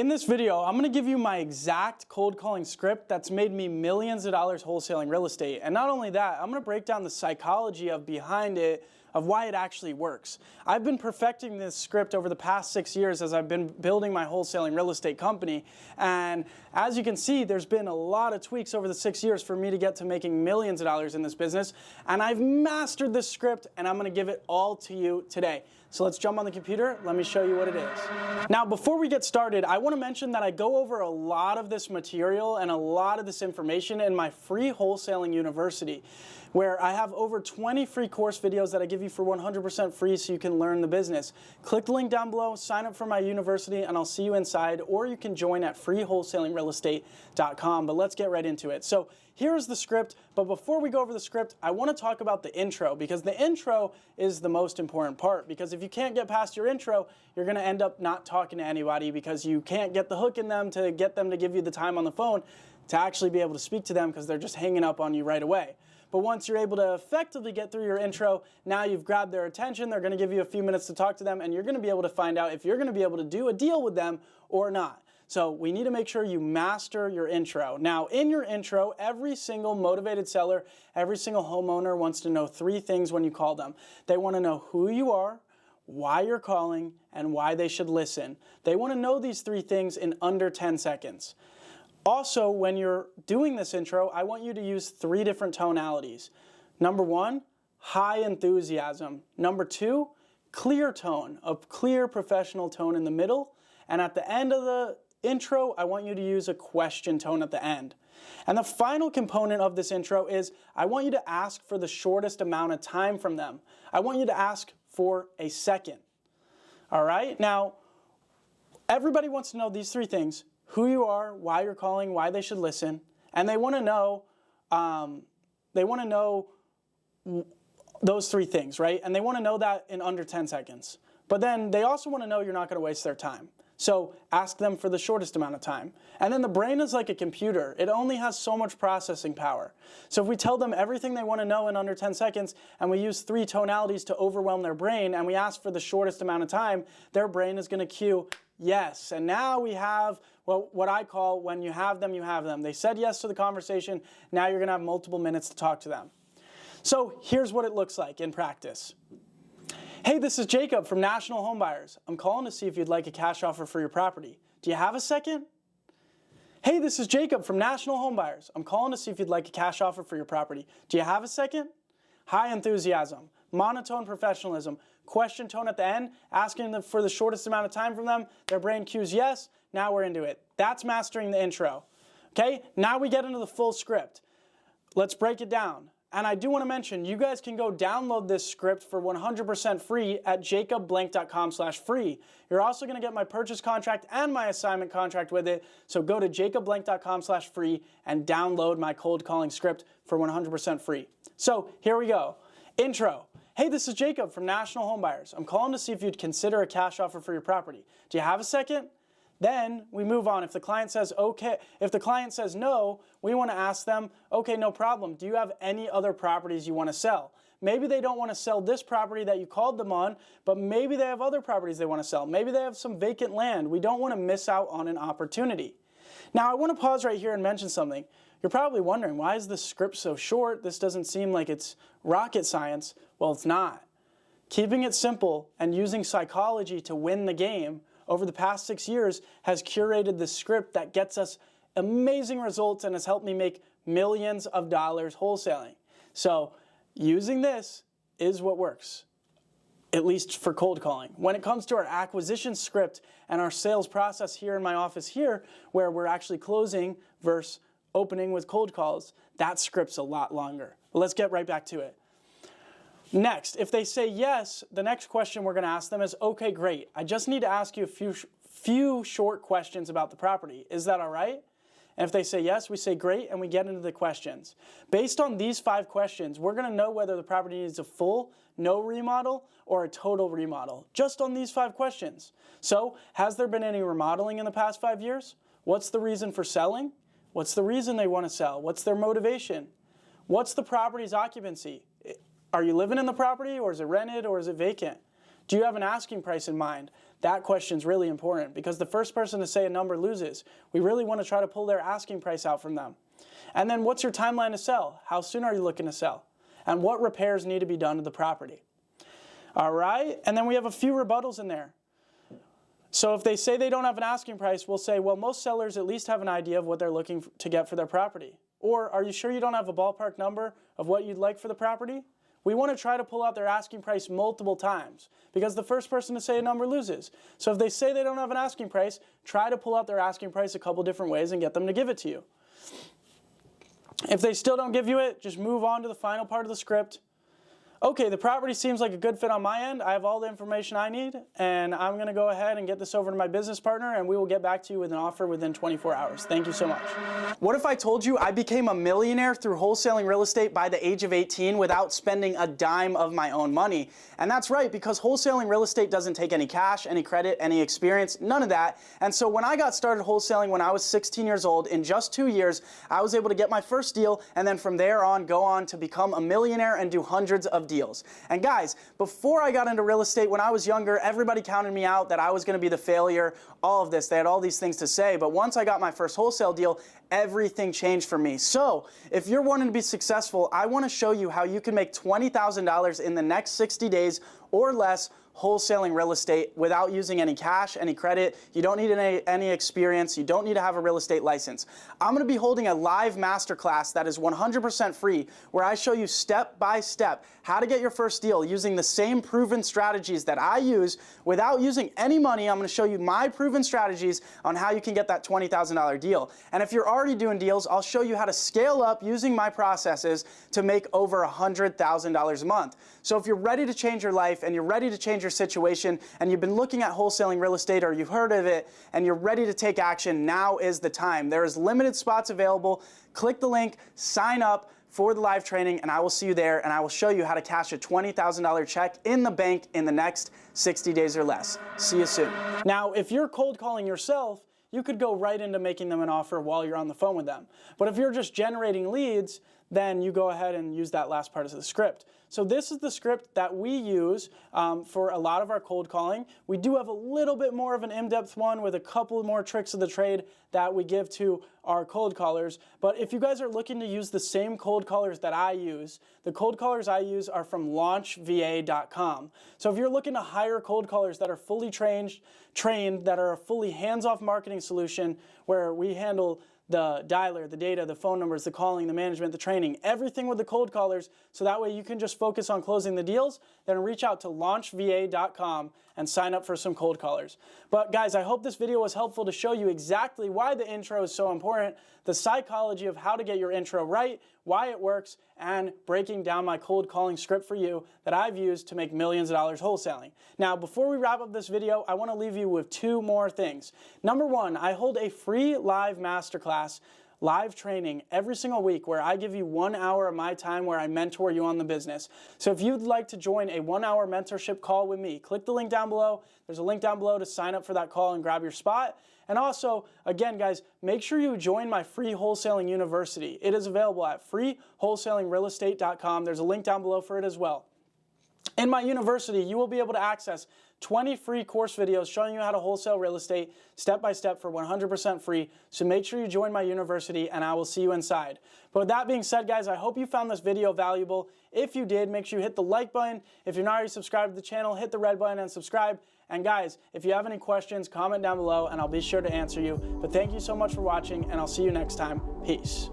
In this video, I'm going to give you my exact cold calling script that's made me millions of dollars wholesaling real estate. And not only that, I'm going to break down the psychology behind it, of why it actually works. I've been perfecting this script over the past 6 years as I've been building my wholesaling real estate company. And as you can see, there's been a lot of tweaks over the 6 years for me to get to making millions of dollars in this business. And I've mastered this script, and I'm going to give it all to you today. So let's jump on the computer. Let me show you what it is. Now, before we get started, I want to mention that I go over a lot of this material and a lot of this information in my free wholesaling university, where I have over 20 free course videos that I give you for 100% free so you can learn the business. Click the link down below, sign up for my university, and I'll see you inside, or you can join at freewholesalingrealestate.com. But let's get right into it. So here's the script, but before we go over the script, I want to talk about the intro, because the intro is the most important part. Because if you can't get past your intro, you're going to end up not talking to anybody, because you can't get the hook in them to get them to give you the time on the phone to actually be able to speak to them, because they're just hanging up on you right away. But once you're able to effectively get through your intro, now you've grabbed their attention, they're going to give you a few minutes to talk to them, and you're going to be able to find out if you're going to be able to do a deal with them or not. So we need to make sure you master your intro. Now, in your intro, every single motivated seller, every single homeowner wants to know 3 things when you call them. They want to know who you are, why you're calling, and why they should listen. They want to know these 3 things in under 10 seconds. Also, when you're doing this intro, I want you to use 3 different tonalities. Number 1, high enthusiasm. Number 2, clear tone, a clear professional tone in the middle. And at the end of the intro, I want you to use a question tone at the end. And the final component of this intro is I want you to ask for the shortest amount of time from them. I want you to ask for a second. All right? Now, everybody wants to know these 3 things: who you are, why you're calling, why they should listen, and they want to know those 3 things, right? And they want to know that in under 10 seconds. But then they also want to know you're not going to waste their time. So ask them for the shortest amount of time. And then the brain is like a computer. It only has so much processing power. So if we tell them everything they want to know in under 10 seconds, and we use 3 tonalities to overwhelm their brain, and we ask for the shortest amount of time, their brain is going to cue yes. And now we have what I call when you have them, you have them. They said yes to the conversation. Now you're going to have multiple minutes to talk to them. So here's what it looks like in practice. Hey, this is Jacob from National Home Buyers. I'm calling to see if you'd like a cash offer for your property. Do you have a second? Hey, this is Jacob from National Home Buyers. I'm calling to see if you'd like a cash offer for your property. Do you have a second? High enthusiasm, monotone professionalism, question tone at the end, asking them for the shortest amount of time from them. Their brain cues yes. Now we're into it. That's mastering the intro. Okay, now we get into the full script. Let's break it down. And I do want to mention, you guys can go download this script for 100% free at jacobblank.com/free. You're also going to get my purchase contract and my assignment contract with it. So go to jacobblank.com/free and download my cold calling script for 100% free. So here we go. Intro. Hey, this is Jacob from National Home Buyers. I'm calling to see if you'd consider a cash offer for your property. Do you have a second? Then we move on. If the client says okay, if the client says no, we want to ask them, okay, no problem. Do you have any other properties you want to sell? Maybe they don't want to sell this property that you called them on, but maybe they have other properties they want to sell. Maybe they have some vacant land. We don't want to miss out on an opportunity. Now, I want to pause right here and mention something. You're probably wondering, why is this script so short? This doesn't seem like it's rocket science. Well, it's not. Keeping it simple and using psychology to win the game over the past 6 years has curated the script that gets us amazing results and has helped me make millions of dollars wholesaling. So using this is what works, at least for cold calling. When it comes to our acquisition script and our sales process here in my office here, where we're actually closing versus opening with cold calls, that script's a lot longer. Let's get right back to it. Next, if they say yes, the next question we're going to ask them is, okay, great. I just need to ask you a few short questions about the property. Is that all right? And if they say yes, we say great, and we get into the questions. Based on these 5 questions, we're going to know whether the property needs a full, no remodel, or a total remodel, just on these 5 questions. So, has there been any remodeling in the past 5 years? What's the reason for selling? What's the reason they want to sell? What's their motivation? What's the property's occupancy? Are you living in the property, or is it rented, or is it vacant? Do you have an asking price in mind? That question's really important because the first person to say a number loses. We really want to try to pull their asking price out from them. And then what's your timeline to sell? How soon are you looking to sell? And what repairs need to be done to the property? All right, and then we have a few rebuttals in there. So if they say they don't have an asking price, we'll say, well, most sellers at least have an idea of what they're looking to get for their property. Or, are you sure you don't have a ballpark number of what you'd like for the property? We want to try to pull out their asking price multiple times because the first person to say a number loses. So if they say they don't have an asking price, try to pull out their asking price a couple different ways and get them to give it to you. If they still don't give you it, just move on to the final part of the script. Okay, the property seems like a good fit on my end. I have all the information I need, and I'm going to go ahead and get this over to my business partner, and we will get back to you with an offer within 24 hours. Thank you so much. What if I told you I became a millionaire through wholesaling real estate by the age of 18 without spending a dime of my own money? And that's right, because wholesaling real estate doesn't take any cash, any credit, any experience, none of that. And so when I got started wholesaling when I was 16 years old, in just 2 years, I was able to get my first deal, and then from there on, go on to become a millionaire and do hundreds of deals. And guys, before I got into real estate, when I was younger, everybody counted me out that I was going to be the failure, all of this. They had all these things to say. But once I got my first wholesale deal, everything changed for me. So if you're wanting to be successful, I want to show you how you can make $20,000 in the next 60 days or less wholesaling real estate without using any cash, any credit. You don't need any experience. You don't need to have a real estate license. I'm going to be holding a live masterclass that is 100% free where I show you step by step how to get your first deal using the same proven strategies that I use without using any money. I'm going to show you my proven strategies on how you can get that $20,000 deal. And if you're already doing deals, I'll show you how to scale up using my processes to make over $100,000 a month. So if you're ready to change your life and you're ready to change your situation and you've been looking at wholesaling real estate or you've heard of it and you're ready to take action, now is the time. There is limited spots available. Click the link, sign up for the live training, and I will see you there, and I will show you how to cash a $20,000 check in the bank in the next 60 days or less. See you soon. Now, if you're cold calling yourself, you could go right into making them an offer while you're on the phone with them. But if you're just generating leads, then you go ahead and use that last part of the script. So this is the script that we use for a lot of our cold calling. We do have a little bit more of an in-depth one with a couple more tricks of the trade that we give to our cold callers. But if you guys are looking to use the same cold callers that I use, the cold callers I use are from launchva.com. So if you're looking to hire cold callers that are fully trained, that are a fully hands-off marketing solution where we handle the dialer, the data, the phone numbers, the calling, the management, the training, everything with the cold callers, so that way you can just focus on closing the deals, then reach out to launchva.com and sign up for some cold callers. But guys, I hope this video was helpful to show you exactly why the intro is so important, the psychology of how to get your intro right, why it works, and breaking down my cold calling script for you that I've used to make millions of dollars wholesaling. Now, before we wrap up this video, I want to leave you with two more things. Number one, I hold a free live masterclass, live training every single week where I give you 1 hour of my time where I mentor you on the business. So if you'd like to join a 1-hour mentorship call with me, click the link down below. There's a link down below to sign up for that call and grab your spot. And also, again, guys, make sure you join my free wholesaling university. It is available at freewholesalingrealestate.com. There's a link down below for it as well. In my university, you will be able to access 20 free course videos showing you how to wholesale real estate step by step for 100% free. So make sure you join my university and I will see you inside. But with that being said, guys, I hope you found this video valuable. If you did, make sure you hit the like button. If you're not already subscribed to the channel, hit the red button and subscribe. And guys, if you have any questions, comment down below and I'll be sure to answer you. But thank you so much for watching and I'll see you next time. Peace.